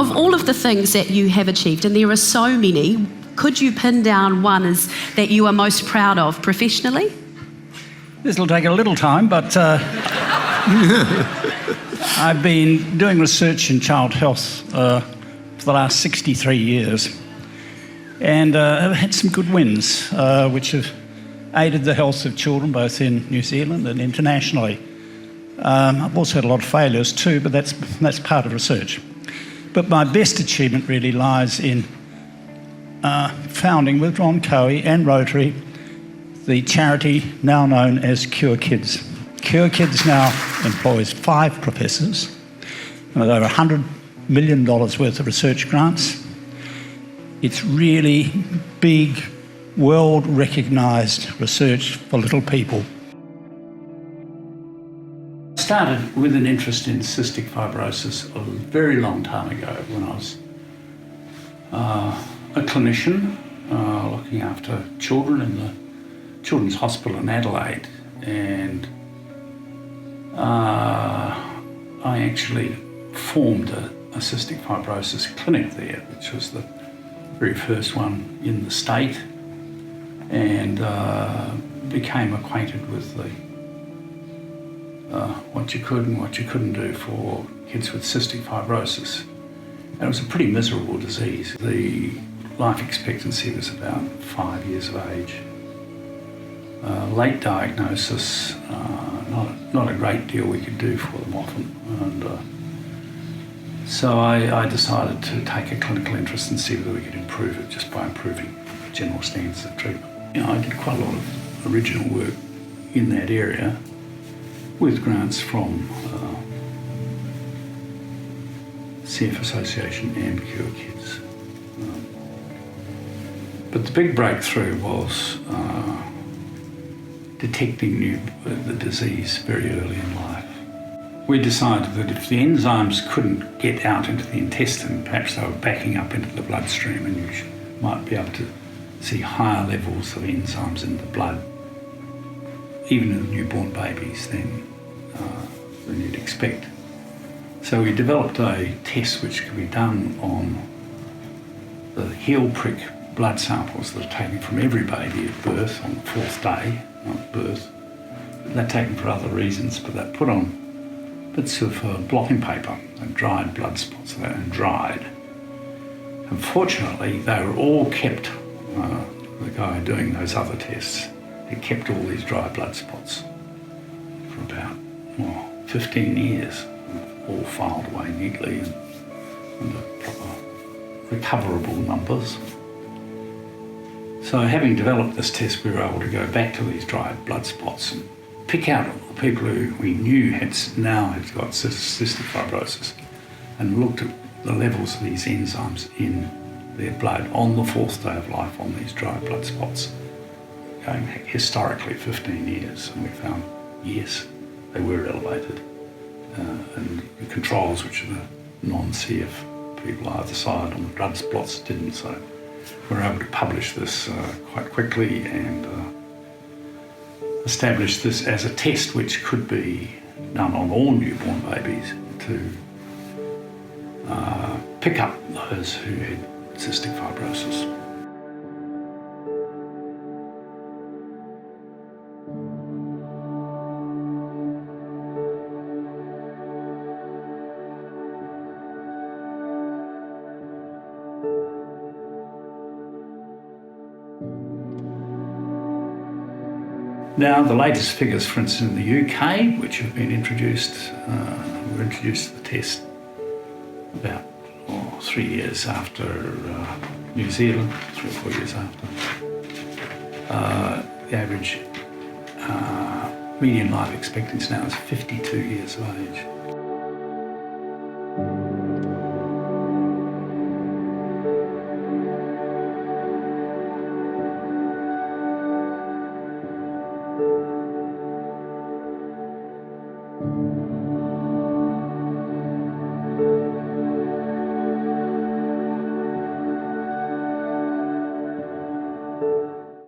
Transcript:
Of all of the things that you have achieved, and there are so many, could you pin down one that you are most proud of professionally? This will take a little time, but I've been doing research in child health for the last 63 years, and I've had some good wins, which have aided the health of children both in New Zealand and internationally. I've also had a lot of failures too, but that's part of research. But my best achievement really lies in founding with Ron Coey and Rotary the charity now known as Cure Kids. Cure Kids now employs 5 professors with over $100 million worth of research grants. It's really big, world-recognised research for little people. I started with an interest in cystic fibrosis a very long time ago when I was a clinician looking after children in the Children's Hospital in Adelaide, and I actually formed a cystic fibrosis clinic there, which was the very first one in the state, and became acquainted with what you could and what you couldn't do for kids with cystic fibrosis. And it was a pretty miserable disease. The life expectancy was about 5 years of age. Late diagnosis, not a great deal we could do for them often. And so I decided to take a clinical interest and see whether we could improve it just by improving general standards of treatment. I did quite a lot of original work in that area with grants from CF Association and Cure Kids. But the big breakthrough was detecting the disease very early in life. We decided that if the enzymes couldn't get out into the intestine, perhaps they were backing up into the bloodstream, and you might be able to see higher levels of enzymes in the blood, even in newborn babies, than you'd expect. So we developed a test which could be done on the heel prick blood samples that are taken from every baby at birth on the 4th day, not birth. They're taken for other reasons, but they're put on bits of blotting paper and dried blood spots and dried. Unfortunately, they were all kept, the guy doing those other tests, he kept all these dry blood spots for about 15 years, all filed away neatly and under proper recoverable numbers. So having developed this test, we were able to go back to these dried blood spots and pick out the people who we knew had got cystic fibrosis and looked at the levels of these enzymes in their blood on the 4th day of life on these dried blood spots, going historically 15 years, and we found, yes, they were elevated. And the controls, which are the non-CF people either side on the blood spots, didn't. So we were able to publish this quite quickly and establish this as a test which could be done on all newborn babies to pick up those who had cystic fibrosis. Now, the latest figures, for instance, in the UK, which have been introduced, were introduced to the test about 3 years after New Zealand, 3 or 4 years after. The average median life expectancy now is 52 years of age.